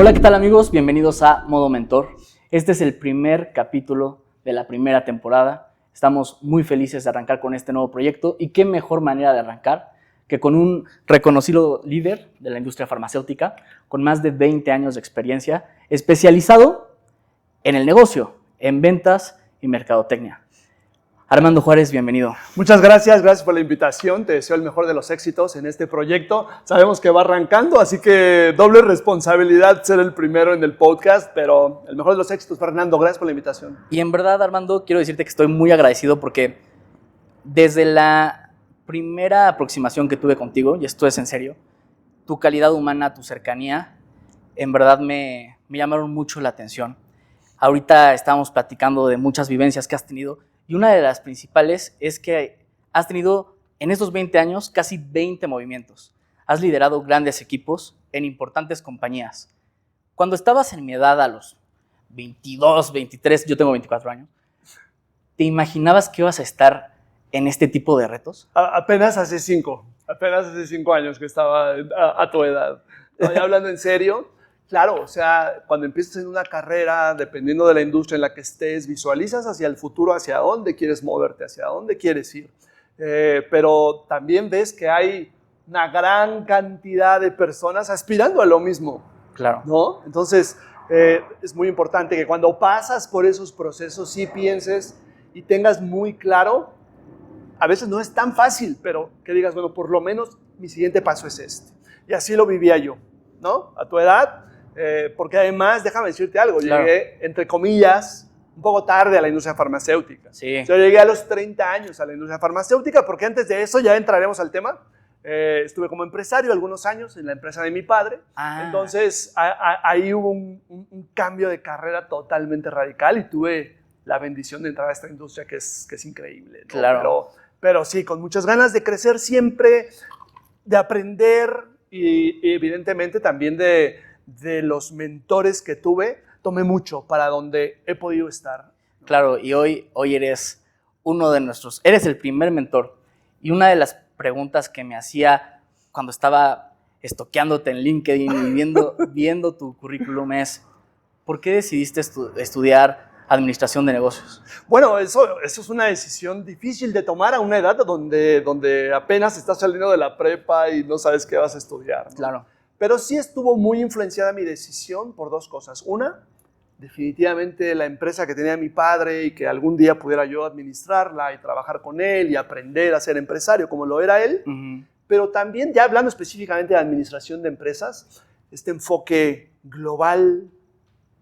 Hola, ¿qué tal amigos? Bienvenidos a Modo Mentor. Este es el primer capítulo de la primera temporada. Estamos muy felices de arrancar con este nuevo proyecto y qué mejor manera de arrancar que con un reconocido líder de la industria farmacéutica con más de 20 años de experiencia, especializado en el negocio, en ventas y mercadotecnia. Armando Juárez, bienvenido. Muchas gracias por la invitación. Te deseo el mejor de los éxitos en este proyecto. Sabemos que va arrancando, así que doble responsabilidad ser el primero en el podcast, pero el mejor de los éxitos, Fernando. Gracias por la invitación. Y en verdad, Armando, quiero decirte que estoy muy agradecido porque desde la primera aproximación que tuve contigo, y esto es en serio, tu calidad humana, tu cercanía, en verdad me llamaron mucho la atención. Ahorita estábamos platicando de muchas vivencias que has tenido y una de las principales es que has tenido en estos 20 años casi 20 movimientos. Has liderado grandes equipos en importantes compañías. Cuando estabas en mi edad a los 22, 23, yo tengo 24 años, ¿te imaginabas que ibas a estar en este tipo de retos? Apenas hace 5 años que estaba a tu edad. ¿No? Ya hablando en serio, claro, o sea, cuando empiezas en una carrera, dependiendo de la industria en la que estés, visualizas hacia el futuro, hacia dónde quieres moverte, hacia dónde quieres ir. Pero también ves que hay una gran cantidad de personas aspirando a lo mismo. Claro. ¿No? Entonces, es muy importante que cuando pasas por esos procesos sí pienses y tengas muy claro. A veces no es tan fácil, pero que digas, bueno, por lo menos mi siguiente paso es este. Y así lo vivía yo, ¿no? A tu edad, porque además, déjame decirte algo, claro. Llegué, entre comillas, un poco tarde a la industria farmacéutica. Sí. Yo llegué a los 30 años a la industria farmacéutica, porque antes de eso ya entraremos al tema. Estuve como empresario algunos años en la empresa de mi padre. Entonces, ahí hubo un cambio de carrera totalmente radical y tuve la bendición de entrar a esta industria que es increíble, ¿no? Claro. Pero sí, con muchas ganas de crecer siempre, de aprender y evidentemente también de los mentores que tuve, tomé mucho para donde he podido estar. Claro, y hoy eres uno de nuestros, eres el primer mentor. Y una de las preguntas que me hacía cuando estaba estoqueándote en LinkedIn y viendo tu currículum es, ¿por qué decidiste estudiar administración de negocios? Bueno, eso es una decisión difícil de tomar a una edad donde apenas estás saliendo de la prepa y no sabes qué vas a estudiar, ¿no? Claro. Pero sí estuvo muy influenciada mi decisión por dos cosas. Una, definitivamente la empresa que tenía mi padre y que algún día pudiera yo administrarla y trabajar con él y aprender a ser empresario como lo era él. Uh-huh. Pero también, ya hablando específicamente de administración de empresas, este enfoque global,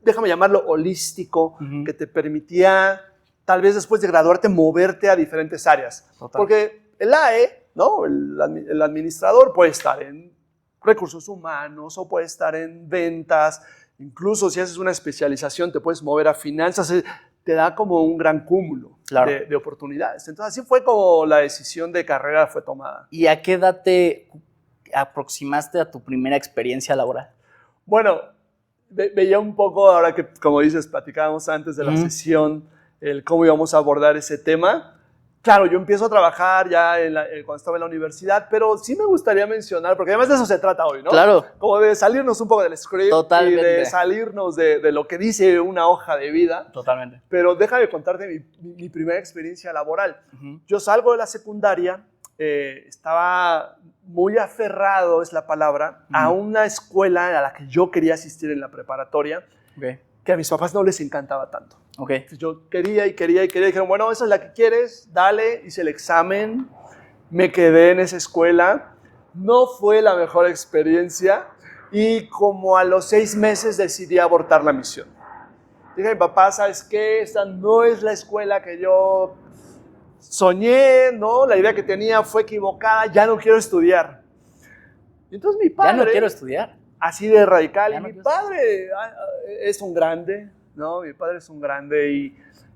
déjame llamarlo holístico, uh-huh, que te permitía, tal vez después de graduarte, moverte a diferentes áreas. Total. Porque el AE, ¿no? el administrador puede estar en recursos humanos o puede estar en ventas, incluso si haces una especialización te puedes mover a finanzas, te da como un gran cúmulo, claro, de oportunidades. Entonces así fue como la decisión de carrera fue tomada. ¿Y a qué edad te aproximaste a tu primera experiencia laboral? Bueno, veía un poco, ahora que, como dices, platicábamos antes de la sesión, el cómo íbamos a abordar ese tema. Claro, yo empiezo a trabajar ya cuando estaba en la universidad, pero sí me gustaría mencionar, porque además de eso se trata hoy, ¿no? Claro. Como de salirnos un poco del script. Totalmente. Y de salirnos de lo que dice una hoja de vida. Totalmente. Pero déjame contarte mi primera experiencia laboral. Uh-huh. Yo salgo de la secundaria, estaba muy aferrado, es la palabra, a una escuela a la que yo quería asistir en la preparatoria, que a mis papás no les encantaba tanto. Entonces yo quería y dijeron, bueno, esa es la que quieres, dale, hice el examen, me quedé en esa escuela, no fue la mejor experiencia y como a los 6 meses decidí abortar la misión. Dije a mi papá, ¿sabes qué? Esta no es la escuela que yo soñé, ¿no? La idea que tenía fue equivocada, ya no quiero estudiar. Y entonces mi padre... ¿Ya no quiero estudiar? Así de radical. Ya Y no mi padre es un grande, ¿no? Mi padre es un grande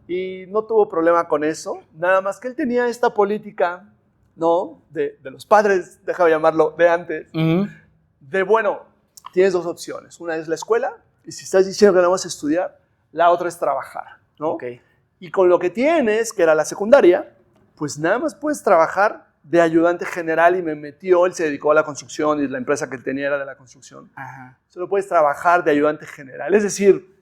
y no tuvo problema con eso. Nada más que él tenía esta política, ¿no? De los padres, déjame llamarlo, de antes. Uh-huh. De, bueno, tienes dos opciones. Una es la escuela y si estás diciendo que no vas a estudiar, la otra es trabajar, ¿no? Okay. Y con lo que tienes, que era la secundaria, pues nada más puedes trabajar de ayudante general y me metió, él se dedicó a la construcción y la empresa que él tenía era de la construcción. Ajá. Solo puedes trabajar de ayudante general, es decir,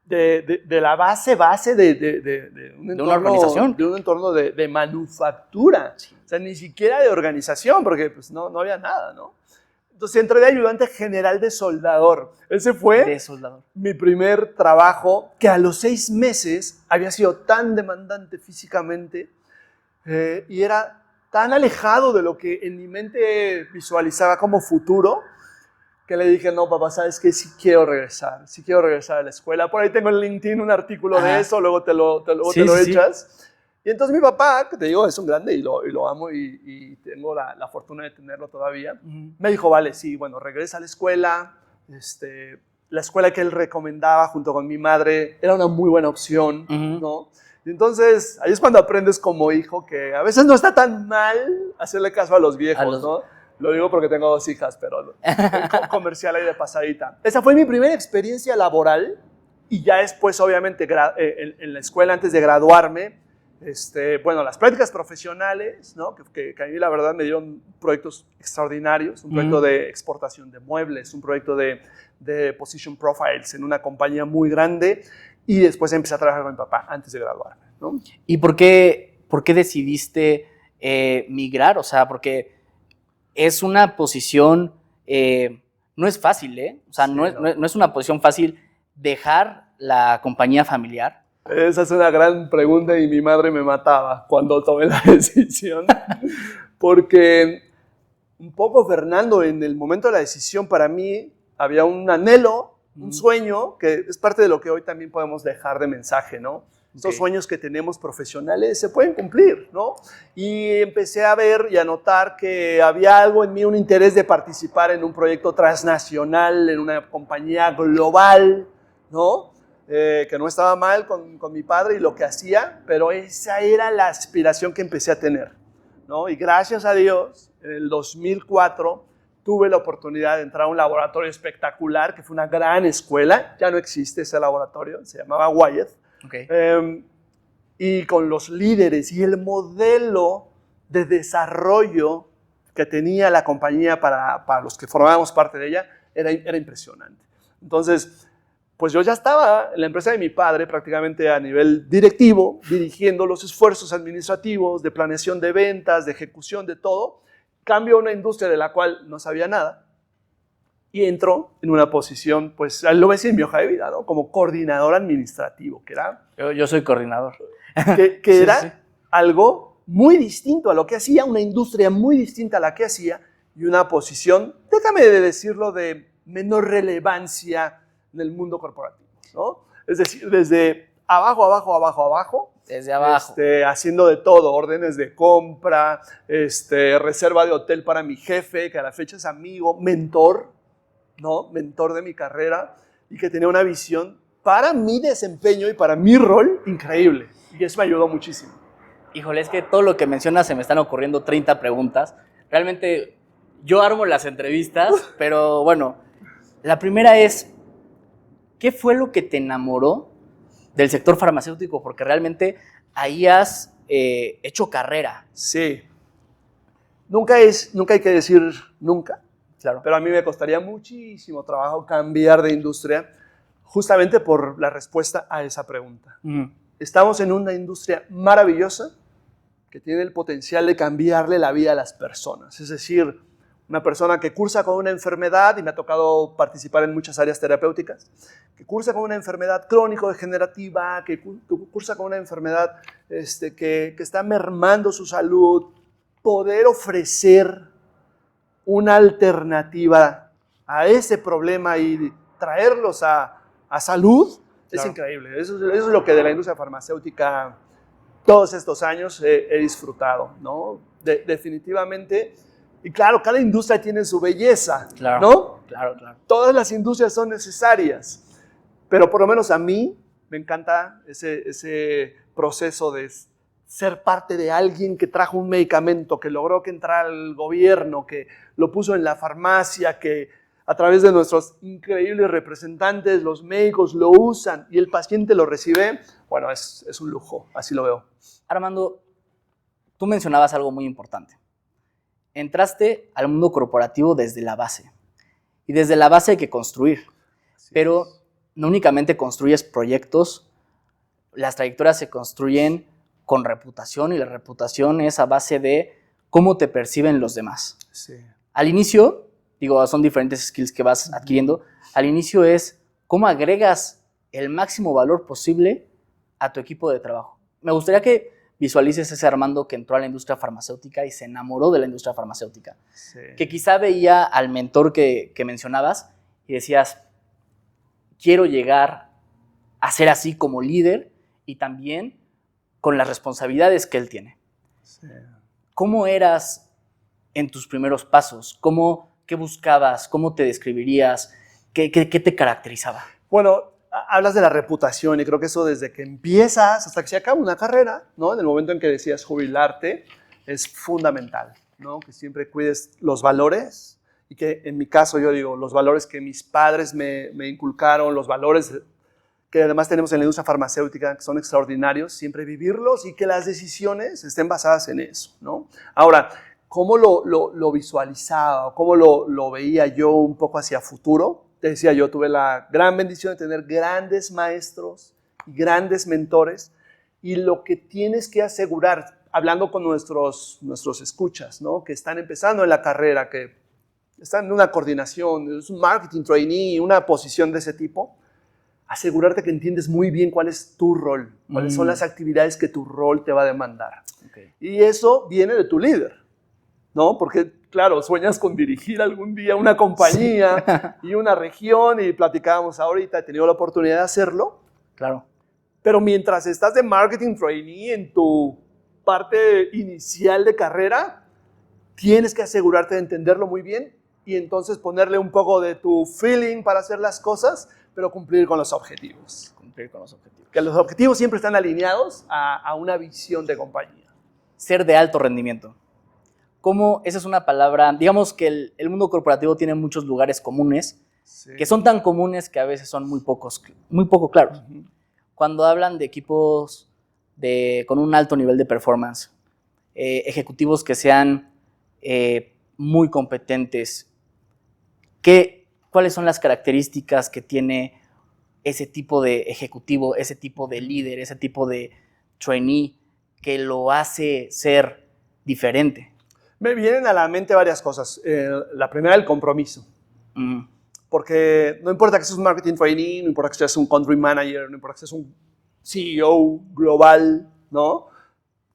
de la base de un entorno, una organización. De un entorno de manufactura, sí. O sea, ni siquiera de organización, porque pues, no había nada, ¿no? Entonces entré de ayudante general de soldador. Ese fue mi primer trabajo, que a los 6 meses había sido tan demandante físicamente y era tan alejado de lo que en mi mente visualizaba como futuro, que le dije, no, papá, ¿sabes qué? Sí quiero regresar a la escuela. Por ahí tengo en LinkedIn un artículo de eso, luego te lo echas. Sí. Y entonces mi papá, que te digo, es un grande y lo amo y tengo la fortuna de tenerlo todavía, me dijo, vale, sí, bueno, regresa a la escuela. La escuela que él recomendaba junto con mi madre era una muy buena opción, ¿no? Y entonces, ahí es cuando aprendes como hijo que a veces no está tan mal hacerle caso a los viejos, ¿no? Lo digo porque tengo 2 hijas, pero comercial ahí de pasadita. Esa fue mi primera experiencia laboral y ya después, obviamente, en la escuela, antes de graduarme, bueno, las prácticas profesionales, ¿no? que a mí la verdad me dieron proyectos extraordinarios, un proyecto de exportación de muebles, un proyecto de position profiles en una compañía muy grande y después empecé a trabajar con mi papá antes de graduarme, ¿no? ¿Y por qué decidiste migrar? O sea, porque es una posición, no es fácil, ¿eh? O sea, sí, no es una posición fácil dejar la compañía familiar. Esa es una gran pregunta y mi madre me mataba cuando tomé la decisión. Porque un poco, Fernando, en el momento de la decisión para mí había un anhelo, un sueño, que es parte de lo que hoy también podemos dejar de mensaje, ¿no? Estos sueños que tenemos profesionales se pueden cumplir, ¿no? Y empecé a ver y a notar que había algo en mí, un interés de participar en un proyecto transnacional, en una compañía global, ¿no? Que no estaba mal con mi padre y lo que hacía, pero esa era la aspiración que empecé a tener, ¿no? Y gracias a Dios, en el 2004 tuve la oportunidad de entrar a un laboratorio espectacular, que fue una gran escuela, ya no existe ese laboratorio, se llamaba Wyeth, y con los líderes y el modelo de desarrollo que tenía la compañía para los que formábamos parte de ella, era impresionante. Entonces, pues yo ya estaba en la empresa de mi padre prácticamente a nivel directivo, dirigiendo los esfuerzos administrativos, de planeación de ventas, de ejecución de todo. Cambio a una industria de la cual no sabía nada y entro en una posición, pues lo ves en mi hoja de vida, ¿no? Como coordinador administrativo, que era... Yo soy coordinador. Que era algo muy distinto a lo que hacía, una industria muy distinta a la que hacía y una posición, déjame decirlo, de menor relevancia en el mundo corporativo, ¿no? Es decir, desde abajo. Desde abajo. Haciendo de todo, órdenes de compra, reserva de hotel para mi jefe, que a la fecha es amigo, mentor, ¿no? Mentor de mi carrera y que tenía una visión para mi desempeño y para mi rol increíble. Y eso me ayudó muchísimo. Híjole, es que todo lo que mencionas se me están ocurriendo 30 preguntas. Realmente yo armo las entrevistas, pero bueno, la primera es, ¿qué fue lo que te enamoró del sector farmacéutico? Porque realmente ahí has hecho carrera. Sí. Nunca hay que decir nunca. Claro. Pero a mí me costaría muchísimo trabajo cambiar de industria justamente por la respuesta a esa pregunta. Estamos en una industria maravillosa que tiene el potencial de cambiarle la vida a las personas. Es decir, una persona que cursa con una enfermedad, y me ha tocado participar en muchas áreas terapéuticas, que cursa con una enfermedad crónico-degenerativa, que cursa con una enfermedad que está mermando su salud, poder ofrecer una alternativa a ese problema y traerlos a salud, es increíble. Eso es lo que de la industria farmacéutica todos estos años he disfrutado, ¿no? Definitivamente. Y claro, cada industria tiene su belleza, ¿no? Claro. Todas las industrias son necesarias, pero por lo menos a mí me encanta ese proceso de ser parte de alguien que trajo un medicamento, que logró que entrara al gobierno, que lo puso en la farmacia, que a través de nuestros increíbles representantes, los médicos lo usan y el paciente lo recibe. Bueno, es un lujo, así lo veo. Armando, tú mencionabas algo muy importante. Entraste al mundo corporativo desde la base. Y desde la base hay que construir. Pero no únicamente construyes proyectos, las trayectorias se construyen con reputación y la reputación es a base de cómo te perciben los demás. Sí. Al inicio, son diferentes skills que vas adquiriendo. Al inicio es cómo agregas el máximo valor posible a tu equipo de trabajo. Me gustaría que visualices ese Armando que entró a la industria farmacéutica y se enamoró de la industria farmacéutica. Sí. Que quizá veía al mentor que mencionabas y decías, quiero llegar a ser así como líder y también con las responsabilidades que él tiene. Sí. ¿Cómo eras en tus primeros pasos? ¿Qué buscabas? ¿Cómo te describirías? ¿Qué te caracterizaba? Bueno, hablas de la reputación y creo que eso desde que empiezas hasta que se acaba una carrera, ¿no? En el momento en que decidas jubilarte, es fundamental, ¿no? Que siempre cuides los valores y que en mi caso yo digo, los valores que mis padres me inculcaron, los valores que además tenemos en la industria farmacéutica, que son extraordinarios, siempre vivirlos y que las decisiones estén basadas en eso, ¿no? Ahora, ¿cómo lo visualizaba? ¿Cómo lo veía yo un poco hacia futuro? Te decía, yo tuve la gran bendición de tener grandes maestros y grandes mentores y lo que tienes que asegurar, hablando con nuestros escuchas, ¿no? Que están empezando en la carrera, que están en una coordinación, es un marketing trainee, una posición de ese tipo, asegurarte que entiendes muy bien cuál es tu rol, cuáles son las actividades que tu rol te va a demandar. Okay. Y eso viene de tu líder, ¿no? Porque, claro, sueñas con dirigir algún día una compañía y una región y platicábamos ahorita, he tenido la oportunidad de hacerlo. Claro. Pero mientras estás de marketing trainee en tu parte inicial de carrera, tienes que asegurarte de entenderlo muy bien y entonces ponerle un poco de tu feeling para hacer las cosas, pero cumplir con los objetivos. Cumplir con los objetivos. Que los objetivos siempre están alineados a una visión de compañía. Ser de alto rendimiento. ¿Cómo? Esa es una palabra, digamos que el mundo corporativo tiene muchos lugares comunes, sí, que son tan comunes que a veces son muy poco claros. Uh-huh. Cuando hablan de equipos con un alto nivel de performance, ejecutivos que sean muy competentes, ¿cuáles son las características que tiene ese tipo de ejecutivo, ese tipo de líder, ese tipo de trainee que lo hace ser diferente? Me vienen a la mente varias cosas. La primera, el compromiso. Porque no importa que seas un marketing trainee, no importa que seas un country manager, no importa que seas un CEO global, ¿no?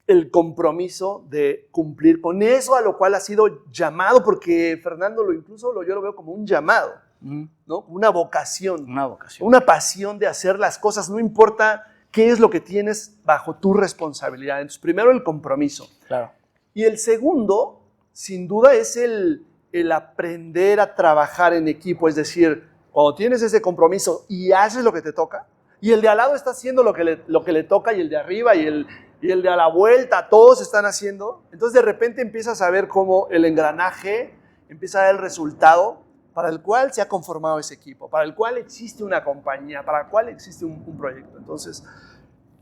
El compromiso de cumplir con eso a lo cual ha sido llamado, porque Fernando yo lo veo como un llamado, ¿no? Una vocación. Una vocación. Una pasión de hacer las cosas, no importa qué es lo que tienes bajo tu responsabilidad. Entonces, primero el compromiso. Claro. Y el segundo, sin duda, es el aprender a trabajar en equipo. Es decir, cuando tienes ese compromiso y haces lo que te toca, y el de al lado está haciendo lo que le toca, y el de arriba, y el de a la vuelta, todos están haciendo, entonces de repente empiezas a ver cómo el engranaje empieza a dar el resultado para el cual se ha conformado ese equipo, para el cual existe una compañía, para el cual existe un proyecto. Entonces,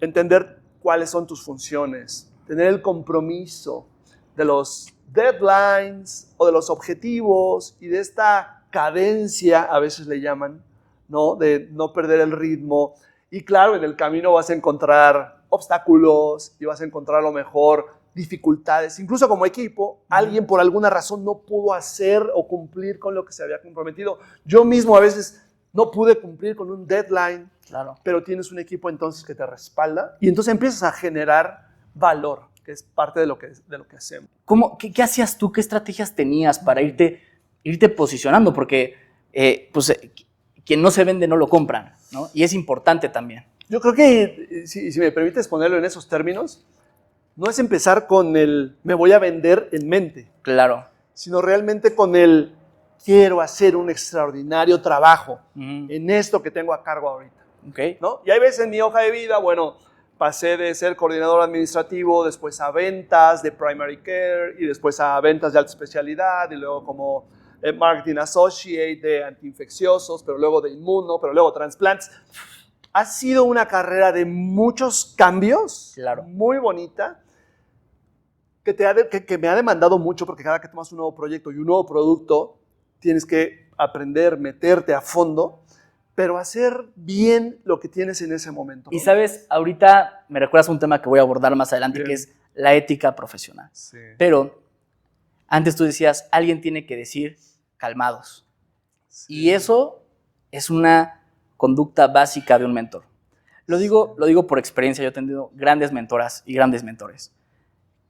entender cuáles son tus funciones, tener el compromiso de los deadlines o de los objetivos y de esta cadencia, a veces le llaman, ¿no? De no perder el ritmo. Y claro, en el camino vas a encontrar obstáculos y vas a encontrar a lo mejor dificultades. Incluso como equipo, alguien por alguna razón no pudo hacer o cumplir con lo que se había comprometido. Yo mismo a veces no pude cumplir con un deadline, claro, pero tienes un equipo entonces que te respalda y entonces empiezas a generar valor, que es parte de lo que hacemos. ¿Qué hacías tú? ¿Qué estrategias tenías para irte posicionando? Porque quien no se vende no lo compran, ¿no? Y es importante también. Yo creo que, si me permites ponerlo en esos términos, no es empezar con el me voy a vender en mente. Claro. Sino realmente con el quiero hacer un extraordinario trabajo en esto que tengo a cargo ahorita. Okay. ¿No? Y hay veces en mi hoja de vida, bueno, pasé de ser coordinador administrativo, después a ventas de primary care y después a ventas de alta especialidad y luego como marketing associate de antiinfecciosos, pero luego de inmuno, pero luego trasplantes. Ha sido una carrera de muchos cambios, claro, muy bonita, que me ha demandado mucho, porque cada que tomas un nuevo proyecto y un nuevo producto, tienes que aprender, meterte a fondo, pero hacer bien lo que tienes en ese momento. Y sabes, ahorita me recuerdas un tema que voy a abordar más adelante, bien, que es la ética profesional. Sí. Pero antes tú decías, alguien tiene que decir calmados. Sí. Y eso es una conducta básica de un mentor. Lo digo por experiencia. Yo he tenido grandes mentoras y grandes mentores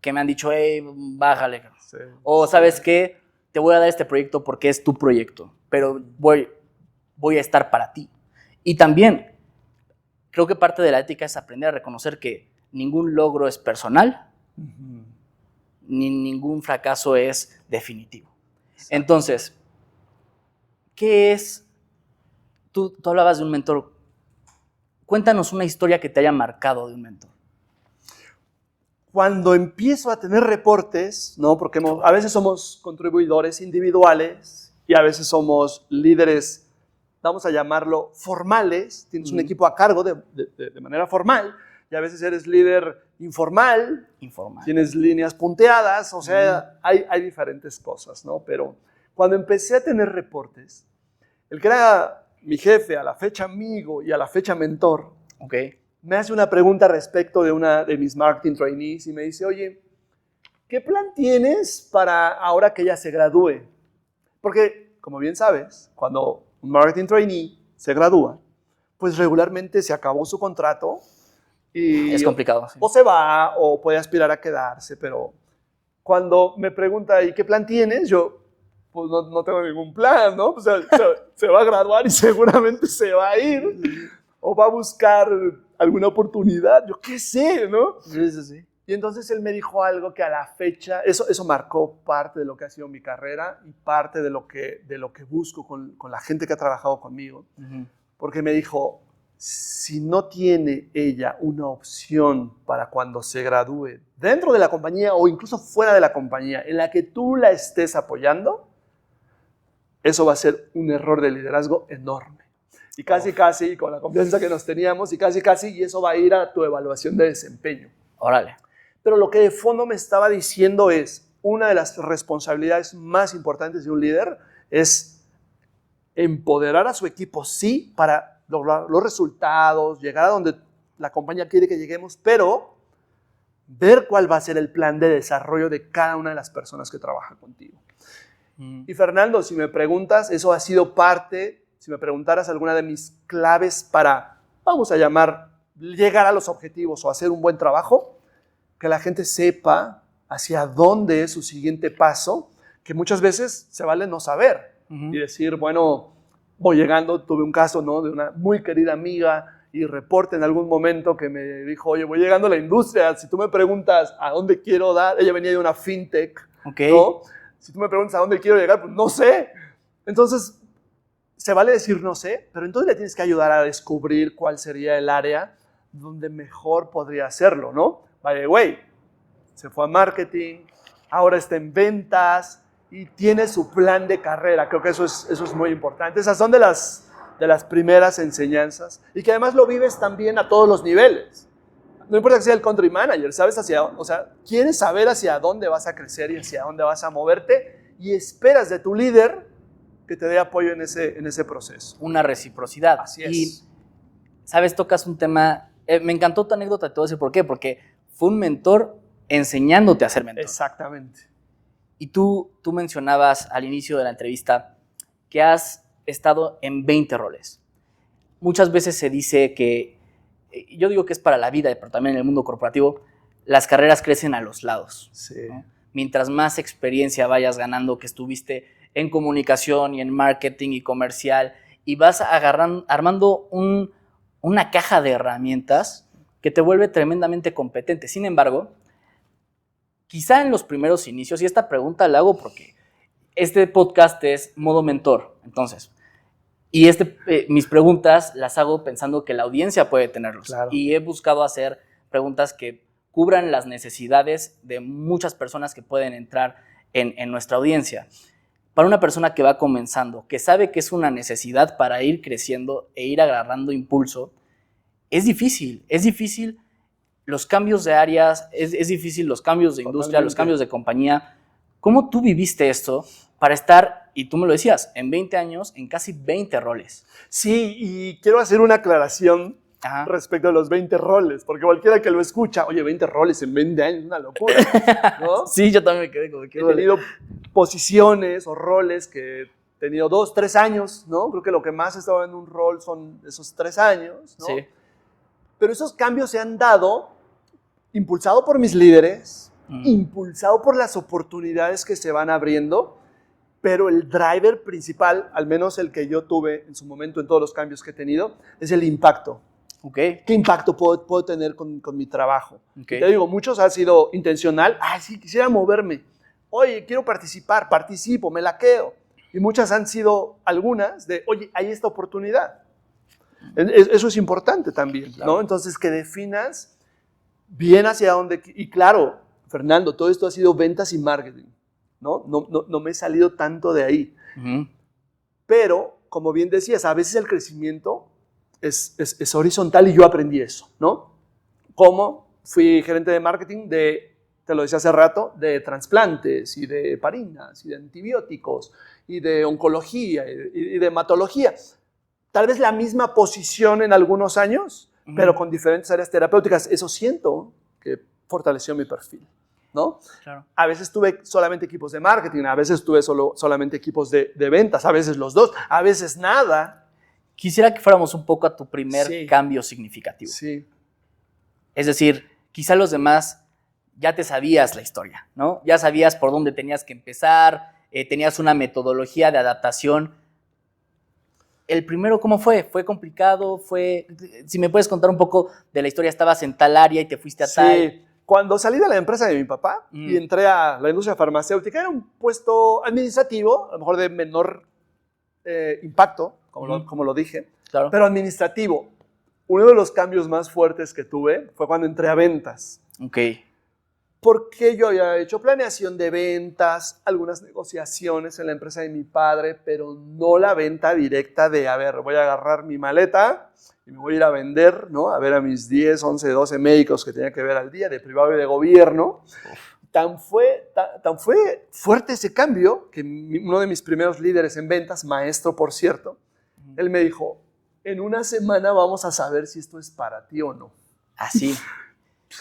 que me han dicho, hey, bájale. Sí. O, ¿sabes qué? Te voy a dar este proyecto porque es tu proyecto, pero voy a estar para ti. Y también creo que parte de la ética es aprender a reconocer que ningún logro es personal, ni ningún fracaso es definitivo. Exacto. Entonces, ¿qué es? Tú hablabas de un mentor. Cuéntanos una historia que te haya marcado de un mentor. Cuando empiezo a tener reportes, ¿no? Porque a veces somos contribuidores individuales y a veces somos líderes, vamos a llamarlo formales, tienes un equipo a cargo de manera formal, y a veces eres líder informal, tienes líneas punteadas, o sea, hay diferentes cosas, ¿no? Pero cuando empecé a tener reportes, el que era mi jefe, a la fecha amigo y a la fecha mentor, me hace una pregunta respecto de una de mis marketing trainees y me dice, oye, ¿qué plan tienes para ahora que ella se gradúe? Porque, como bien sabes, cuando un marketing trainee se gradúa, pues regularmente se acabó su contrato y es complicado. Sí. O se va o puede aspirar a quedarse, pero cuando me pregunta, ¿y qué plan tienes? Yo, pues no tengo ningún plan, ¿no? O sea, se va a graduar y seguramente se va a ir o va a buscar alguna oportunidad, yo qué sé, ¿no? Sí. Y entonces él me dijo algo que a la fecha, eso marcó parte de lo que ha sido mi carrera y parte de lo que busco con la gente que ha trabajado conmigo. Porque me dijo, si no tiene ella una opción para cuando se gradúe dentro de la compañía o incluso fuera de la compañía en la que tú la estés apoyando, eso va a ser un error de liderazgo enorme. Y casi, con la confianza que nos teníamos, y eso va a ir a tu evaluación de desempeño. Órale. Pero lo que de fondo me estaba diciendo es, una de las responsabilidades más importantes de un líder es empoderar a su equipo, sí, para lograr los resultados, llegar a donde la compañía quiere que lleguemos, pero ver cuál va a ser el plan de desarrollo de cada una de las personas que trabajan contigo. Y Fernando, si me preguntas, eso ha sido parte, si me preguntaras alguna de mis claves para, vamos a llamar, llegar a los objetivos o hacer un buen trabajo, que la gente sepa hacia dónde es su siguiente paso, que muchas veces se vale no saber y decir, bueno, voy llegando, tuve un caso, ¿no?, de una muy querida amiga y reporte en algún momento que me dijo, oye, voy llegando a la industria, si tú me preguntas a dónde quiero dar, ella venía de una fintech, ¿no? Si tú me preguntas a dónde quiero llegar, pues no sé. Entonces, se vale decir no sé, pero entonces le tienes que ayudar a descubrir cuál sería el área donde mejor podría hacerlo, ¿no? By the way, se fue a marketing, ahora está en ventas y tiene su plan de carrera. Creo que eso es muy importante. Esas son de las primeras enseñanzas y que además lo vives también a todos los niveles. No importa que sea el country manager, sabes quieres saber hacia dónde vas a crecer y hacia dónde vas a moverte y esperas de tu líder que te dé apoyo en ese proceso. Una reciprocidad. Así es. Y, ¿sabes? Tocas un tema, me encantó tu anécdota, te voy a decir por qué, porque fue un mentor enseñándote a ser mentor. Exactamente. Y tú mencionabas al inicio de la entrevista que has estado en 20 roles. Muchas veces se dice que, yo digo que es para la vida, pero también en el mundo corporativo, las carreras crecen a los lados. Sí. ¿No? Mientras más experiencia vayas ganando, que estuviste en comunicación y en marketing y comercial, y vas armando una caja de herramientas que te vuelve tremendamente competente. Sin embargo, quizá en los primeros inicios, y esta pregunta la hago porque este podcast es modo mentor, entonces, y mis preguntas las hago pensando que la audiencia puede tenerlos. Claro. Y he buscado hacer preguntas que cubran las necesidades de muchas personas que pueden entrar en nuestra audiencia. Para una persona que va comenzando, que sabe que es una necesidad para ir creciendo e ir agarrando impulso, es difícil los cambios de áreas, es difícil, los cambios de industria, Totalmente. los cambios de compañía. ¿Cómo tú viviste esto para estar, y tú me lo decías, en 20 años, en casi 20 roles? Sí, y quiero hacer una aclaración Ajá. respecto a los 20 roles, porque cualquiera que lo escucha, oye, 20 roles en 20 años, una locura, ¿no? Sí, yo también me quedé como que... He tenido posiciones o roles que he tenido 2, 3 años, ¿no? Creo que lo que más he estado en un rol son esos 3 años, ¿no? Sí. Pero esos cambios se han dado impulsado por mis líderes, impulsado por las oportunidades que se van abriendo, pero el driver principal, al menos el que yo tuve en su momento en todos los cambios que he tenido, es el impacto. Ok. ¿Qué impacto puedo tener con mi trabajo? Okay. Te digo, muchos han sido intencional. Ay, sí, quisiera moverme. Oye, quiero participar, participo, me laqueo. Y muchas han sido algunas de, oye, hay esta oportunidad. Eso es importante también, Claro. ¿no? Entonces, que definas bien hacia dónde... Y claro, Fernando, todo esto ha sido ventas y marketing, ¿no? No me he salido tanto de ahí. Pero, como bien decías, a veces el crecimiento es horizontal y yo aprendí eso, ¿no? Como fui gerente de marketing te lo decía hace rato, de trasplantes y de heparinas y de antibióticos y de oncología y de hematología. Tal vez la misma posición en algunos años, pero con diferentes áreas terapéuticas. Eso siento que fortaleció mi perfil, ¿no? Claro. A veces tuve solamente equipos de marketing, a veces tuve solamente equipos de ventas, a veces los dos, a veces nada. Quisiera que fuéramos un poco a tu primer cambio significativo. Sí. Es decir, quizá los demás ya te sabías la historia, ¿no? Ya sabías por dónde tenías que empezar, tenías una metodología de adaptación. ¿El primero cómo fue? ¿Fue complicado? Si me puedes contar un poco de la historia, estabas en tal área y te fuiste a tal. Sí, cuando salí de la empresa de mi papá y entré a la industria farmacéutica, era un puesto administrativo, a lo mejor de menor impacto, como lo dije, claro. Pero administrativo. Uno de los cambios más fuertes que tuve fue cuando entré a ventas. Ok. Porque yo había hecho planeación de ventas, algunas negociaciones en la empresa de mi padre, pero no la venta directa de, a ver, voy a agarrar mi maleta y me voy a ir a vender, ¿no? A ver a mis 10, 11, 12 médicos que tenía que ver al día, de privado y de gobierno. Tan fue fuerte ese cambio que uno de mis primeros líderes en ventas, maestro por cierto, él me dijo, en una semana vamos a saber si esto es para ti o no. Así.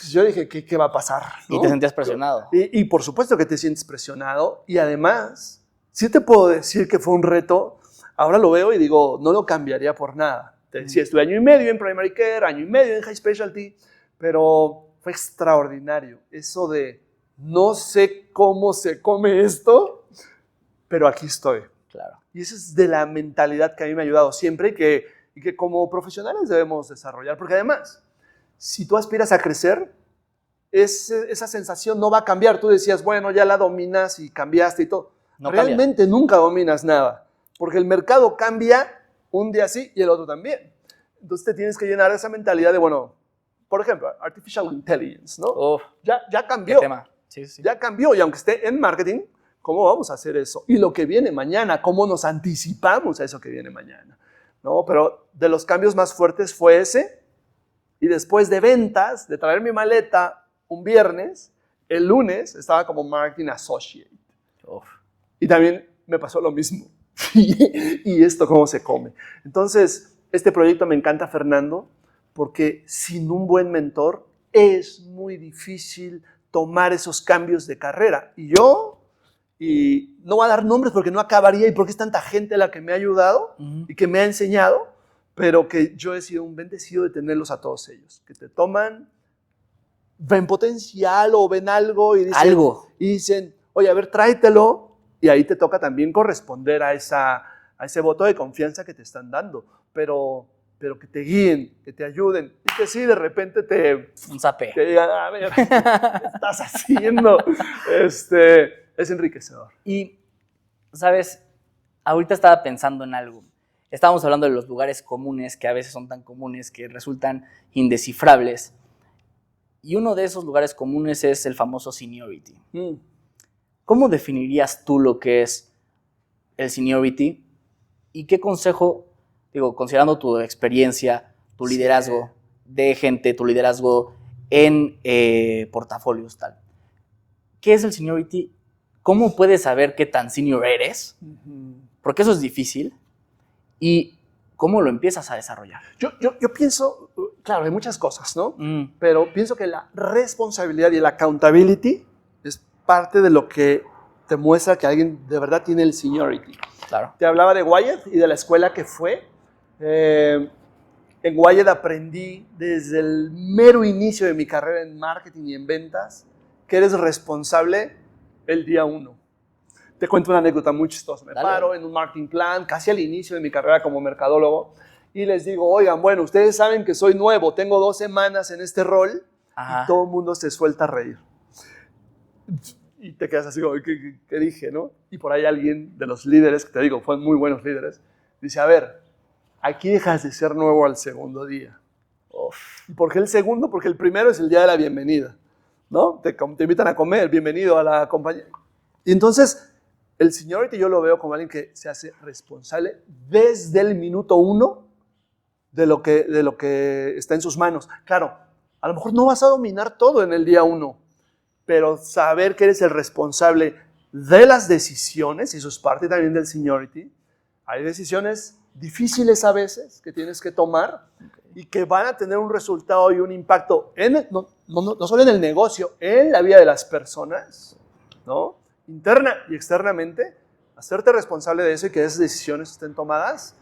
Yo dije, ¿qué va a pasar? ¿No? Y te sentías presionado. Y por supuesto que te sientes presionado. Y además, sí te puedo decir que fue un reto. Ahora lo veo y digo, no lo cambiaría por nada. Te decía, estuve año y medio en Primary Care, año y medio en High Specialty, pero fue extraordinario. Eso de, no sé cómo se come esto, pero aquí estoy. Claro. Y eso es de la mentalidad que a mí me ha ayudado siempre y que como profesionales debemos desarrollar. Porque además, si tú aspiras a crecer, esa sensación no va a cambiar. Tú decías, bueno, ya la dominas y cambiaste y todo. No Realmente nunca dominas nada, porque el mercado cambia un día sí y el otro también. Entonces te tienes que llenar de esa mentalidad de, bueno, por ejemplo, Artificial Intelligence, ¿no? Ya cambió. ¿Qué tema? Sí. Ya cambió, y aunque esté en marketing, ¿cómo vamos a hacer eso? Y lo que viene mañana, ¿cómo nos anticipamos a eso que viene mañana? ¿No? Pero de los cambios más fuertes fue ese. Y después de ventas, de traer mi maleta un viernes, el lunes estaba como Marketing Associate. Y también me pasó lo mismo. ¿Y esto cómo se come? Entonces, este proyecto me encanta, Fernando, porque sin un buen mentor es muy difícil tomar esos cambios de carrera. Y no voy a dar nombres porque no acabaría y porque es tanta gente la que me ha ayudado y que me ha enseñado, pero que yo he sido un bendecido de tenerlos a todos ellos, que te toman, ven potencial o ven algo y dicen, oye, a ver, tráetelo, y ahí te toca también corresponder a ese voto de confianza que te están dando, pero que te guíen, que te ayuden, y que sí, de repente un zape. Te digan, a ver, ¿qué estás haciendo? Es enriquecedor. Y, ¿sabes? Ahorita estaba pensando en algo. Estábamos hablando de los lugares comunes, que a veces son tan comunes que resultan indescifrables. Y uno de esos lugares comunes es el famoso seniority. ¿Cómo definirías tú lo que es el seniority? ¿Y qué consejo, considerando tu experiencia, tu liderazgo de gente, tu liderazgo en portafolios, tal. ¿Qué es el seniority? ¿Cómo puedes saber qué tan senior eres? Porque eso es difícil. ¿Y cómo lo empiezas a desarrollar? Yo pienso, claro, hay muchas cosas, ¿no? Pero pienso que la responsabilidad y el accountability es parte de lo que te muestra que alguien de verdad tiene el seniority. Claro. Te hablaba de Wyatt y de la escuela que fue. En Wyatt aprendí desde el mero inicio de mi carrera en marketing y en ventas que eres responsable el día 1. Te cuento una anécdota muy chistosa. Me paro en un marketing plan, casi al inicio de mi carrera como mercadólogo, y les digo, oigan, bueno, ustedes saben que soy nuevo, tengo 2 semanas en este rol, y todo el mundo se suelta a reír. Y te quedas así como, ¿qué dije, no? Y por ahí alguien de los líderes, que te digo, fueron muy buenos líderes, dice, a ver, aquí dejas de ser nuevo al segundo día. ¿Y por qué el segundo? Porque el primero es el día de la bienvenida, ¿no? Te invitan a comer, bienvenido a la compañía. Y entonces, el seniority yo lo veo como alguien que se hace responsable desde el minuto 1 de lo que está en sus manos. Claro, a lo mejor no vas a dominar todo en el día 1, pero saber que eres el responsable de las decisiones, y eso es parte también del seniority. Hay decisiones difíciles a veces que tienes que tomar y que van a tener un resultado y un impacto no solo en el negocio, en la vida de las personas, ¿no? Interna y externamente, hacerte responsable de eso y que esas decisiones estén tomadas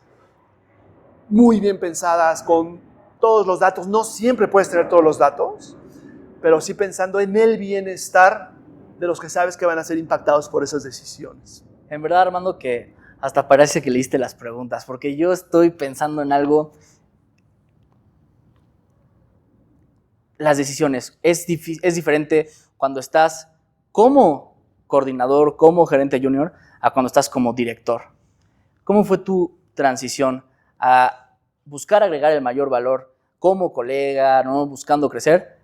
muy bien pensadas, con todos los datos. No siempre puedes tener todos los datos, pero sí pensando en el bienestar de los que sabes que van a ser impactados por esas decisiones. En verdad, Armando, que hasta parece que leíste las preguntas, porque yo estoy pensando en algo. Las decisiones. Es diferente cuando estás como coordinador, como gerente junior, a cuando estás como director. ¿Cómo fue tu transición a buscar agregar el mayor valor como colega, ¿no? Buscando crecer,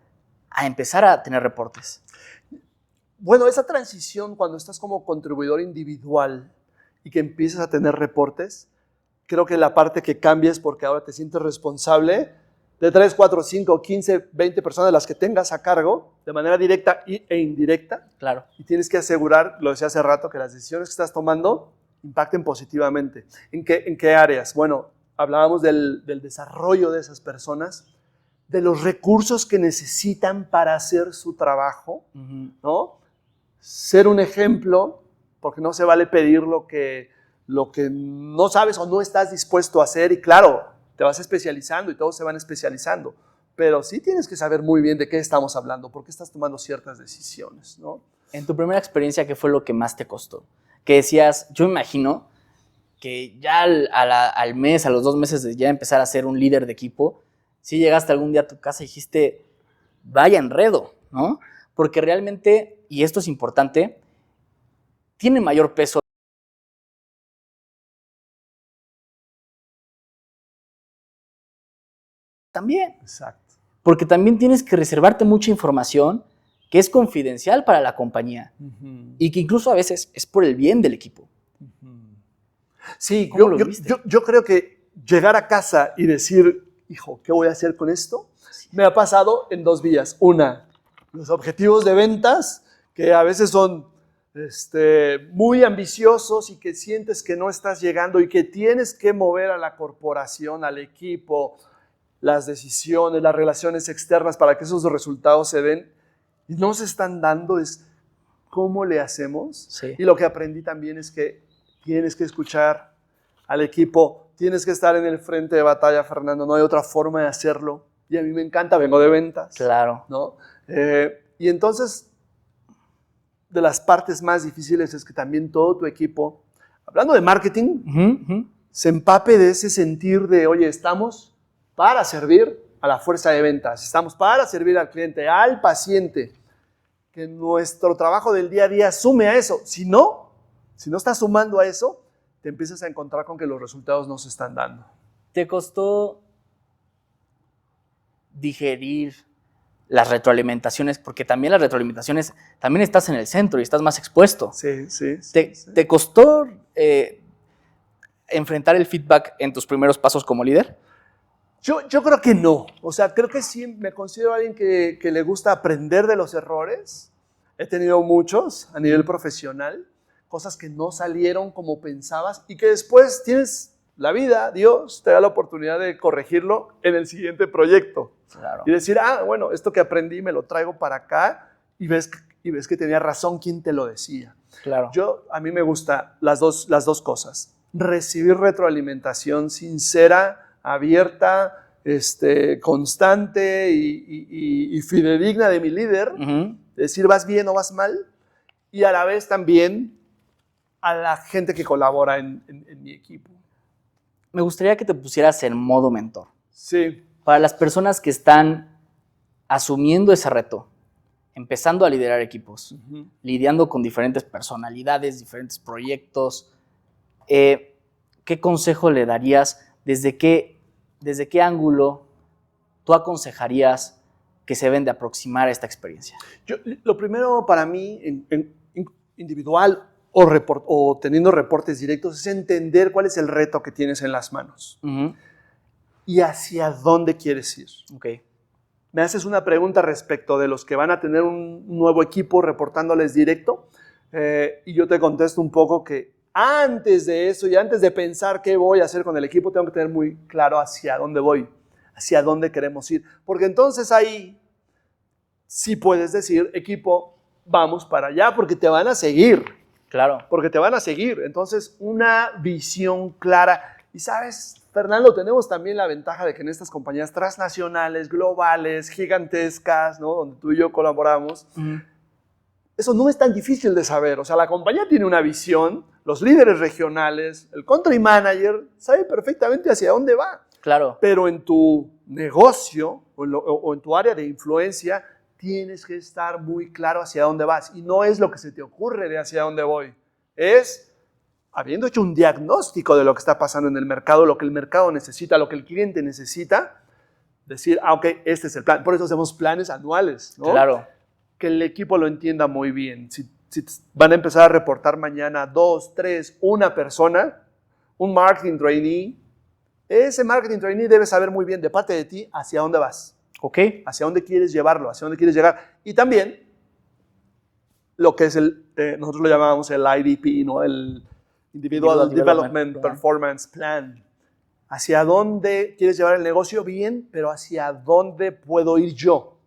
a empezar a tener reportes? Bueno, esa transición cuando estás como contribuidor individual y que empiezas a tener reportes, creo que la parte que cambia es porque ahora te sientes responsable de 3, 4, 5, 15, 20 personas de las que tengas a cargo de manera directa e indirecta. Claro. Y tienes que asegurar, lo decía hace rato, que las decisiones que estás tomando impacten positivamente. ¿En qué áreas? Bueno, hablábamos del desarrollo de esas personas, de los recursos que necesitan para hacer su trabajo, ¿no? Ser un ejemplo, porque no se vale pedir lo que no sabes o no estás dispuesto a hacer. Y claro, te vas especializando y todos se van especializando, pero sí tienes que saber muy bien de qué estamos hablando, por qué estás tomando ciertas decisiones, ¿no? En tu primera experiencia, ¿qué fue lo que más te costó? Que decías, yo imagino que ya al mes, a los 2 meses de ya empezar a ser un líder de equipo, sí llegaste algún día a tu casa y dijiste, vaya enredo, ¿no? Porque realmente, y esto es importante, tiene mayor peso también. Exacto. Porque también tienes que reservarte mucha información que es confidencial para la compañía y que incluso a veces es por el bien del equipo. Sí, yo creo que llegar a casa y decir, hijo, ¿qué voy a hacer con esto? Sí. Me ha pasado en 2 vías. Una, los objetivos de ventas, que a veces son muy ambiciosos y que sientes que no estás llegando y que tienes que mover a la corporación, al equipo, las decisiones, las relaciones externas para que esos resultados se den y no se están dando. Es cómo le hacemos. Sí. Y lo que aprendí también es que tienes que escuchar al equipo, tienes que estar en el frente de batalla, Fernando, no hay otra forma de hacerlo. Y a mí me encanta, vengo de ventas. Claro. ¿No? Y entonces, de las partes más difíciles es que también todo tu equipo, hablando de marketing, se empape de ese sentir de, oye, estamos para servir a la fuerza de ventas, estamos para servir al cliente, al paciente, que nuestro trabajo del día a día sume a eso. Si no estás sumando a eso, te empiezas a encontrar con que los resultados no se están dando. ¿Te costó digerir las retroalimentaciones? Porque también las retroalimentaciones, también estás en el centro y estás más expuesto. Sí. ¿Te costó enfrentar el feedback en tus primeros pasos como líder? Yo creo que no. O sea, creo que sí me considero alguien que le gusta aprender de los errores. He tenido muchos a nivel profesional, cosas que no salieron como pensabas y que después tienes la vida, Dios te da la oportunidad de corregirlo en el siguiente proyecto. Claro. Y decir, bueno, esto que aprendí me lo traigo para acá y ves que tenía razón quien te lo decía. Claro. A mí me gusta las dos cosas. Recibir retroalimentación sincera, abierta, constante y fidedigna de mi líder. Uh-huh. Decir vas bien o vas mal. Y a la vez también a la gente que colabora en mi equipo. Me gustaría que te pusieras en modo mentor. Sí. Para las personas que están asumiendo ese reto, empezando a liderar equipos, uh-huh, lidiando con diferentes personalidades, diferentes proyectos, ¿qué consejo le darías? ¿Desde qué ángulo tú aconsejarías que se deben de aproximar a esta experiencia? Lo primero para mí, individual o teniendo reportes directos, es entender cuál es el reto que tienes en las manos. Uh-huh. Y hacia dónde quieres ir. Okay. Me haces una pregunta respecto de los que van a tener un nuevo equipo reportándoles directo y yo te contesto un poco que antes de eso y antes de pensar qué voy a hacer con el equipo, tengo que tener muy claro hacia dónde voy, hacia dónde queremos ir. Porque entonces ahí sí puedes decir, equipo, vamos para allá porque te van a seguir. Claro. Porque te van a seguir. Entonces, una visión clara. Y sabes, Fernando, tenemos también la ventaja de que en estas compañías transnacionales, globales, gigantescas, ¿no? Donde tú y yo colaboramos, uh-huh, eso no es tan difícil de saber. O sea, la compañía tiene una visión, los líderes regionales, el country manager sabe perfectamente hacia dónde va. Claro. Pero en tu negocio o en tu área de influencia tienes que estar muy claro hacia dónde vas. Y no es lo que se te ocurre de hacia dónde voy. Es habiendo hecho un diagnóstico de lo que está pasando en el mercado, lo que el mercado necesita, lo que el cliente necesita, decir, ok, este es el plan. Por eso hacemos planes anuales, ¿no? Claro. Que el equipo lo entienda muy bien. Si van a empezar a reportar mañana 2, 3, una persona, un marketing trainee, ese marketing trainee debe saber muy bien de parte de ti hacia dónde vas. Ok. Hacia dónde quieres llevarlo, hacia dónde quieres llegar. Y también lo que es nosotros lo llamábamos el IDP, ¿no? El Individual Development Performance Plan. Hacia dónde quieres llevar el negocio bien, pero hacia dónde puedo ir yo.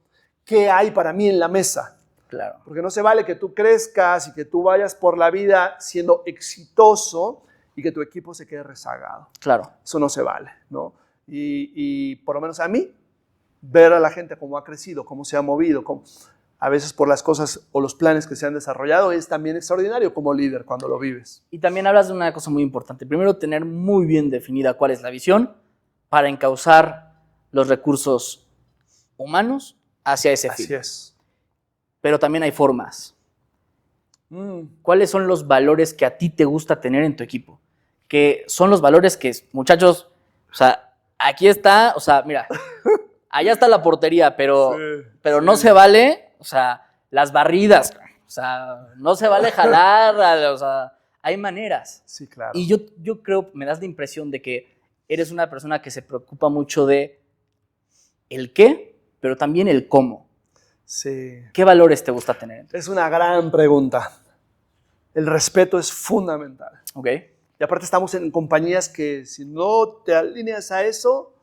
¿Qué hay para mí en la mesa? Claro. Porque no se vale que tú crezcas y que tú vayas por la vida siendo exitoso y que tu equipo se quede rezagado. Claro. Eso no se vale, ¿no? Y por lo menos a mí, ver a la gente cómo ha crecido, cómo se ha movido, a veces por las cosas o los planes que se han desarrollado, es también extraordinario como líder cuando lo vives. Y también hablas de una cosa muy importante. Primero, tener muy bien definida cuál es la visión para encauzar los recursos humanos hacia ese fin. Así es. Pero también hay formas. ¿Cuáles son los valores que a ti te gusta tener en tu equipo? Que son los valores que, muchachos, o sea, aquí está, o sea, mira, allá está la portería, pero no se vale, o sea, las barridas, o sea, no se vale jalar, o sea, hay maneras. Sí, claro. Y yo creo, me das la impresión de que eres una persona que se preocupa mucho de el qué, pero también el cómo. Sí. ¿Qué valores te gusta tener? Es una gran pregunta. El respeto es fundamental. Ok. Y aparte estamos en compañías que si no te alineas a eso,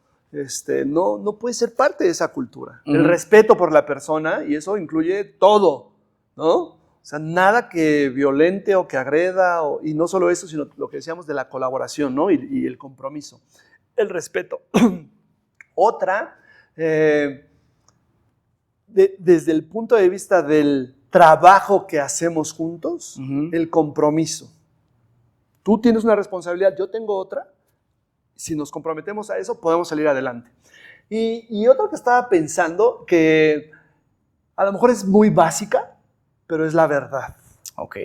no puedes ser parte de esa cultura. Uh-huh. El respeto por la persona, y eso incluye todo, ¿no? O sea, nada que violente o que agreda, y no solo eso, sino lo que decíamos de la colaboración, ¿no? Y el compromiso. El respeto. Otra, desde el punto de vista del trabajo que hacemos juntos, uh-huh, el compromiso. Tú tienes una responsabilidad, yo tengo otra. Si nos comprometemos a eso, podemos salir adelante. Y otra que estaba pensando, que a lo mejor es muy básica, pero es la verdad. Ok.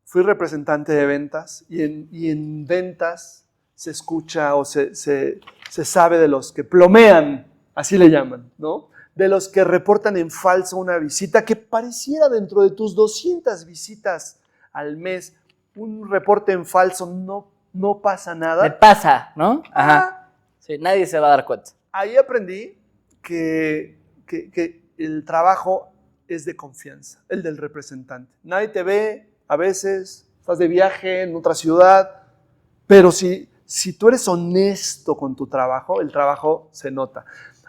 Fui representante de ventas y en ventas se escucha o se sabe de los que plomean, así le llaman, ¿no? De los que reportan en falso una visita que pareciera dentro de tus 200 visitas al mes, un reporte en falso no pasa nada. Me pasa, ¿no? Ajá. Sí, nadie se va a dar cuenta. Ahí aprendí que el trabajo es de confianza, el del representante. Nadie te ve, a veces estás de viaje en otra ciudad, pero si tú eres honesto con tu trabajo, el trabajo se nota.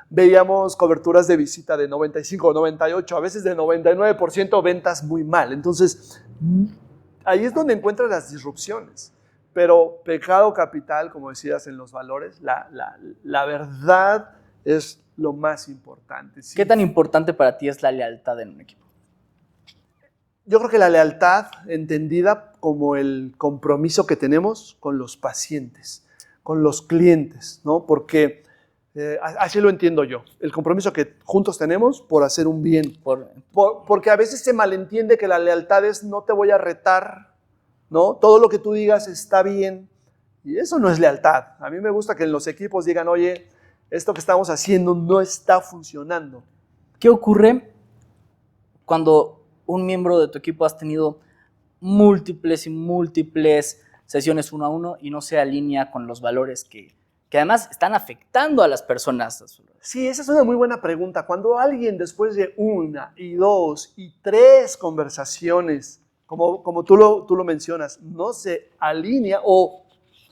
Veíamos coberturas de visita de 95, 98, a veces de 99% ventas muy mal. Entonces, ahí es donde encuentras las disrupciones. Pero pecado capital, como decías en los valores, la verdad es lo más importante. ¿Sí? ¿Qué tan importante para ti es la lealtad en un equipo? Yo creo que la lealtad, entendida como el compromiso que tenemos con los pacientes, con los clientes, ¿no? Porque así lo entiendo yo, el compromiso que juntos tenemos por hacer un bien. Porque a veces se malentiende que la lealtad es no te voy a retar, ¿no? Todo lo que tú digas está bien, y eso no es lealtad. A mí me gusta que en los equipos digan, oye, esto que estamos haciendo no está funcionando. ¿Qué ocurre cuando un miembro de tu equipo has tenido múltiples y múltiples sesiones 1 a 1 y no se alinea con los valores que además están afectando a las personas? Sí, esa es una muy buena pregunta. Cuando alguien después de 1 y 2 y 3 conversaciones, como tú lo mencionas, no se alinea o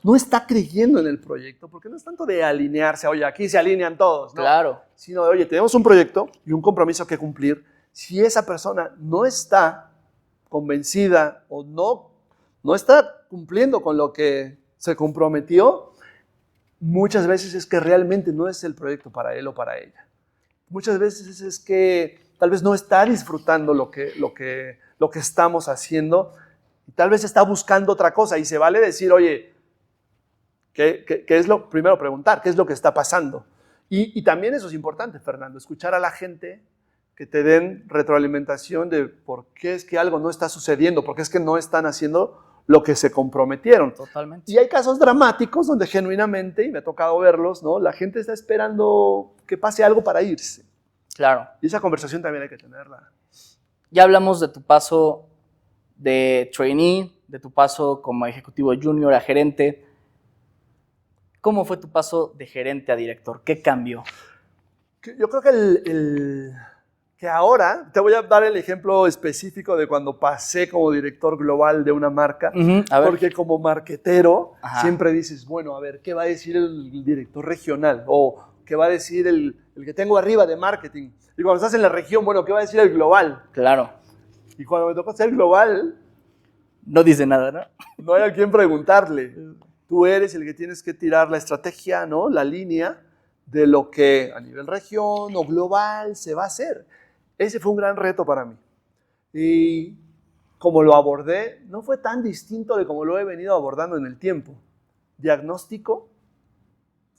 no está creyendo en el proyecto, porque no es tanto de alinearse, oye, aquí se alinean todos, ¿no? Claro. Sino de, oye, tenemos un proyecto y un compromiso que cumplir. Si esa persona no está convencida o no está cumpliendo con lo que se comprometió, muchas veces es que realmente no es el proyecto para él o para ella. Muchas veces es que tal vez no está disfrutando lo que estamos haciendo y tal vez está buscando otra cosa, y se vale decir, oye, ¿qué es lo primero? Preguntar, ¿qué es lo que está pasando? Y también eso es importante, Fernando, escuchar a la gente, que te den retroalimentación de por qué es que algo no está sucediendo, por qué es que no están haciendo lo que se comprometieron. Totalmente. Y hay casos dramáticos donde genuinamente, y me ha tocado verlos, ¿no? La gente está esperando que pase algo para irse. Claro. Y esa conversación también hay que tenerla. Ya hablamos de tu paso de trainee, de tu paso como ejecutivo junior a gerente. ¿Cómo fue tu paso de gerente a director? ¿Qué cambió? Yo creo que ahora, te voy a dar el ejemplo específico de cuando pasé como director global de una marca, porque como marquetero siempre dices, bueno, a ver, ¿qué va a decir el director regional? O ¿qué va a decir el que tengo arriba de marketing? Y cuando estás en la región, bueno, ¿qué va a decir el global? Claro. Y cuando me tocó ser global, no dice nada, ¿no? No hay a quién preguntarle. Tú eres el que tienes que tirar la estrategia, ¿no? La línea de lo que a nivel región o global se va a hacer. Ese fue un gran reto para mí. Y como lo abordé, no fue tan distinto de como lo he venido abordando en el tiempo. Diagnóstico,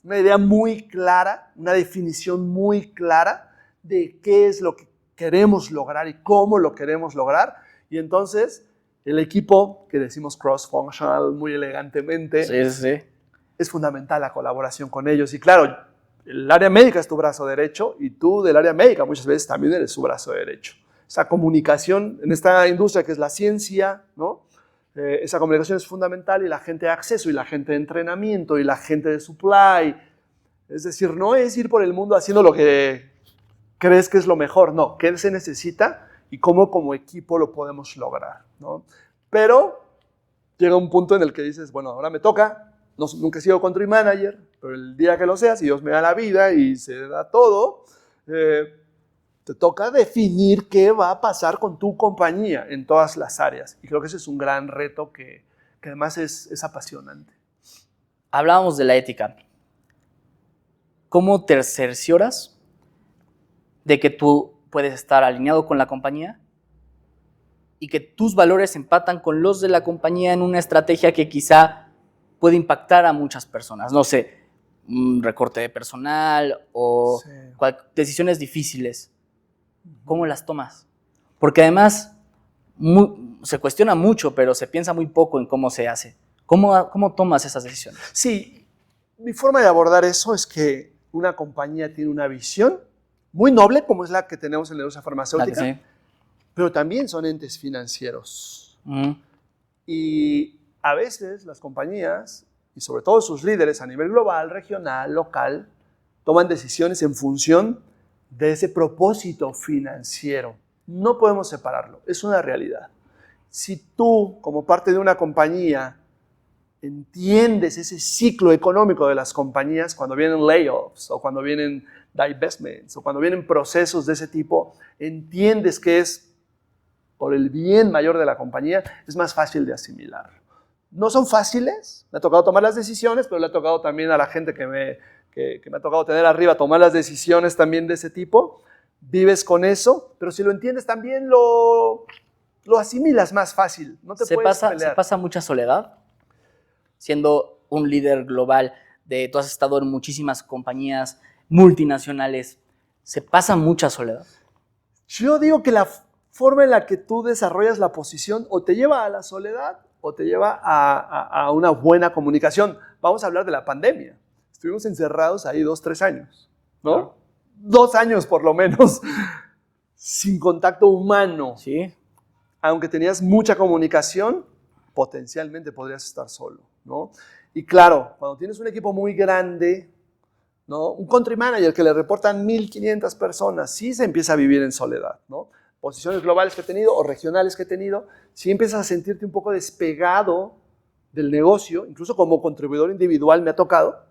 una idea muy clara, una definición muy clara de qué es lo que queremos lograr y cómo lo queremos lograr. Y entonces el equipo, que decimos cross-functional muy elegantemente, es fundamental la colaboración con ellos. Y claro, el área médica es tu brazo derecho y tú del área médica muchas veces también eres su brazo derecho. Esa comunicación en esta industria que es la ciencia, ¿no? Esa comunicación es fundamental, y la gente de acceso y la gente de entrenamiento y la gente de supply. Es decir, no es ir por el mundo haciendo lo que crees que es lo mejor, no, qué se necesita y cómo como equipo lo podemos lograr, ¿no? Pero llega un punto en el que dices, bueno, ahora me toca, nunca he sido country manager, pero el día que lo sea, si Dios me da la vida y se da todo, te toca definir qué va a pasar con tu compañía en todas las áreas. Y creo que ese es un gran reto que además es apasionante. Hablábamos de la ética. ¿Cómo te cercioras de que tú puedes estar alineado con la compañía y que tus valores empatan con los de la compañía en una estrategia que quizá puede impactar a muchas personas? No sé, un recorte de personal o decisiones difíciles. ¿Cómo las tomas? Porque además se cuestiona mucho, pero se piensa muy poco en cómo se hace. ¿Cómo tomas esas decisiones? Sí, mi forma de abordar eso es que una compañía tiene una visión muy noble, como es la que tenemos en la industria farmacéutica, pero también son entes financieros. Y a veces las compañías y sobre todo sus líderes a nivel global, regional, local, toman decisiones en función de ese propósito financiero. No podemos separarlo, es una realidad. Si tú, como parte de una compañía, entiendes ese ciclo económico de las compañías, cuando vienen layoffs o cuando vienen divestments o cuando vienen procesos de ese tipo, entiendes que es por el bien mayor de la compañía, es más fácil de asimilar. No son fáciles, me ha tocado tomar las decisiones, pero le ha tocado también a la gente que me ha tocado tener arriba tomar las decisiones también de ese tipo. Vives con eso, pero si lo entiendes también lo asimilas más fácil, no te puedes pelear. ¿Se pasa mucha soledad? Siendo un líder global, tú has estado en muchísimas compañías multinacionales, ¿se pasa mucha soledad? Yo digo que la forma en la que tú desarrollas la posición o te lleva a la soledad o te lleva a una buena comunicación. Vamos a hablar de la pandemia. Estuvimos encerrados ahí 2, 3 años, ¿no? Claro. 2 años por lo menos, sin contacto humano. Sí. Aunque tenías mucha comunicación, potencialmente podrías estar solo, ¿no? Y claro, cuando tienes un equipo muy grande, ¿no? Un country manager que le reportan 1,500 personas, sí se empieza a vivir en soledad, ¿no? Posiciones globales que he tenido o regionales que he tenido, sí empiezas a sentirte un poco despegado del negocio, incluso como contribuidor individual me ha tocado,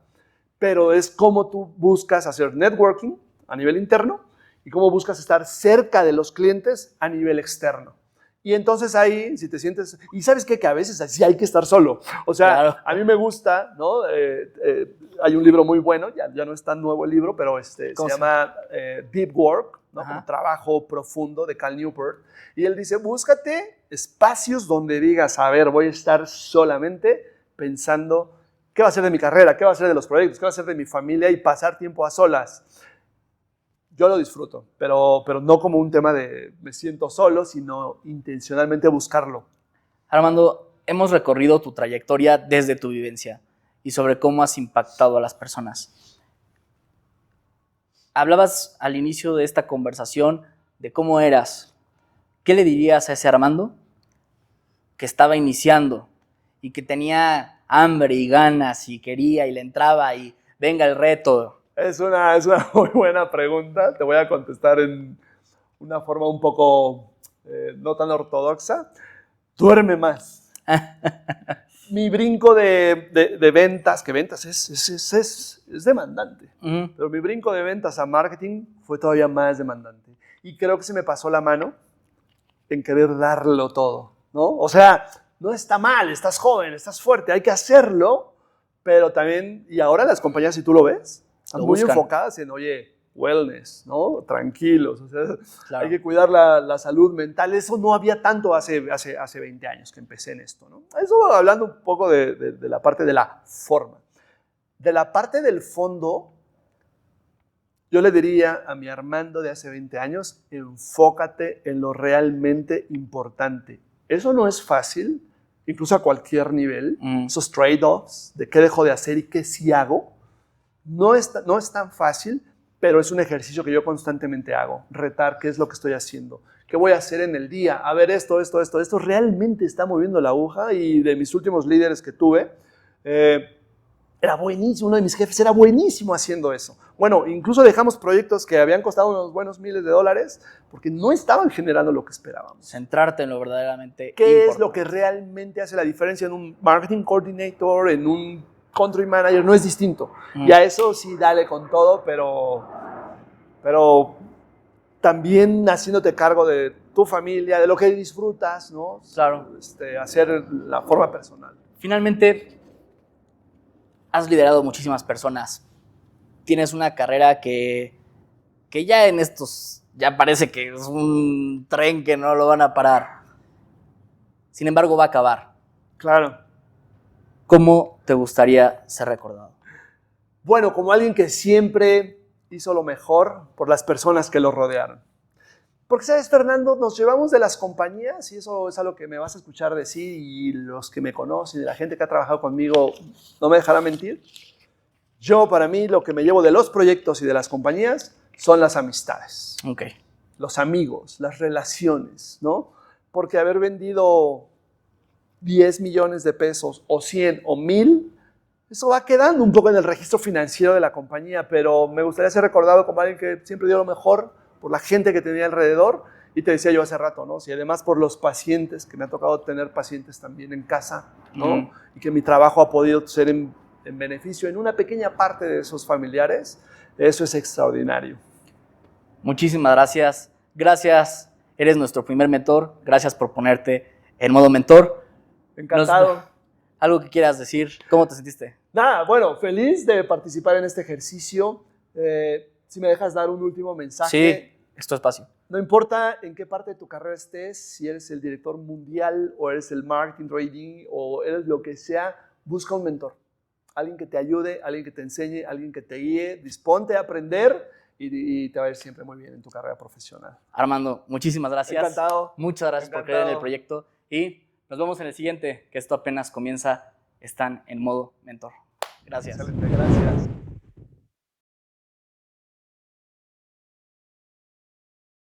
pero es cómo tú buscas hacer networking a nivel interno y cómo buscas estar cerca de los clientes a nivel externo. Y entonces ahí, si te sientes... Y ¿sabes qué? Que a veces así hay que estar solo. O sea, claro. A mí me gusta, ¿no? Hay un libro muy bueno, ya no es tan nuevo el libro, pero se llama Deep Work, ¿no? Como trabajo profundo, de Cal Newport. Y él dice, búscate espacios donde digas, a ver, voy a estar solamente pensando qué va a ser de mi carrera, qué va a ser de los proyectos, qué va a ser de mi familia y pasar tiempo a solas. Yo lo disfruto, pero no como un tema de me siento solo, sino intencionalmente buscarlo. Armando, hemos recorrido tu trayectoria desde tu vivencia y sobre cómo has impactado a las personas. Hablabas al inicio de esta conversación de cómo eras. ¿Qué le dirías a ese Armando que estaba iniciando y que tenía hambre y ganas y quería y le entraba y venga el reto? Es una muy buena pregunta. Te voy a contestar en una forma un poco no tan ortodoxa. Duerme más. Mi brinco de ventas, que ventas es demandante, pero mi brinco de ventas a marketing fue todavía más demandante. Y creo que se me pasó la mano en querer darlo todo, ¿no? O sea, no está mal, estás joven, estás fuerte, hay que hacerlo, pero también, y ahora las compañías, si tú lo ves, están muy enfocadas en, oye, wellness, ¿no? Tranquilos, o sea, claro. Hay que cuidar la salud mental. Eso no había tanto hace 20 años que empecé en esto, ¿no? Eso hablando un poco de la parte de la forma. De la parte del fondo, yo le diría a mi Armando de hace 20 años, enfócate en lo realmente importante. Eso no es fácil, incluso a cualquier nivel. Esos trade-offs de qué dejo de hacer y qué sí hago. No es tan fácil, pero es un ejercicio que yo constantemente hago. Retar qué es lo que estoy haciendo. ¿Qué voy a hacer en el día? A ver, esto realmente está moviendo la aguja. Y de mis últimos líderes que tuve, era buenísimo. Uno de mis jefes era buenísimo haciendo eso. Bueno, incluso dejamos proyectos que habían costado unos buenos miles de dólares porque no estaban generando lo que esperábamos. Centrarte en lo verdaderamente importante. ¿Qué es lo que realmente hace la diferencia en un marketing coordinator, en un country manager? No es distinto. Y a eso sí, dale con todo, pero también haciéndote cargo de tu familia, de lo que disfrutas, ¿no? Claro. Hacer la forma personal. Finalmente, has liderado muchísimas personas. Tienes una carrera que ya en estos, ya parece que es un tren que no lo van a parar. Sin embargo, va a acabar. Claro. ¿Cómo te gustaría ser recordado? Bueno, como alguien que siempre hizo lo mejor por las personas que lo rodearon. Porque, ¿sabes, Fernando? Nos llevamos de las compañías, y eso es algo que me vas a escuchar decir, y los que me conocen, y la gente que ha trabajado conmigo no me dejará mentir. Yo, para mí, lo que me llevo de los proyectos y de las compañías son las amistades. Okay. Los amigos, las relaciones, ¿no? Porque haber vendido 10 millones de pesos o 100 o 1000 eso va quedando un poco en el registro financiero de la compañía, pero me gustaría ser recordado como alguien que siempre dio lo mejor por la gente que tenía alrededor. Y te decía yo hace rato, ¿no? Y además por los pacientes, que me ha tocado tener pacientes también en casa, ¿no? Y que mi trabajo ha podido ser en beneficio en una pequeña parte de esos familiares, eso es extraordinario. Muchísimas gracias. Gracias, eres nuestro primer mentor. Gracias por ponerte en modo mentor. Encantado. ¿Algo que quieras decir? ¿Cómo te sentiste? Nada, bueno, feliz de participar en este ejercicio. Si me dejas dar un último mensaje. Sí, es tu espacio. No importa en qué parte de tu carrera estés, si eres el director mundial o eres el marketing trading o eres lo que sea, busca un mentor. Alguien que te ayude, alguien que te enseñe, alguien que te guíe. Disponte a aprender y te va a ir siempre muy bien en tu carrera profesional. Armando, muchísimas gracias. Encantado. Muchas gracias por creer en el proyecto y nos vemos en el siguiente, que esto apenas comienza. Están en modo mentor. Gracias. Excelente, gracias.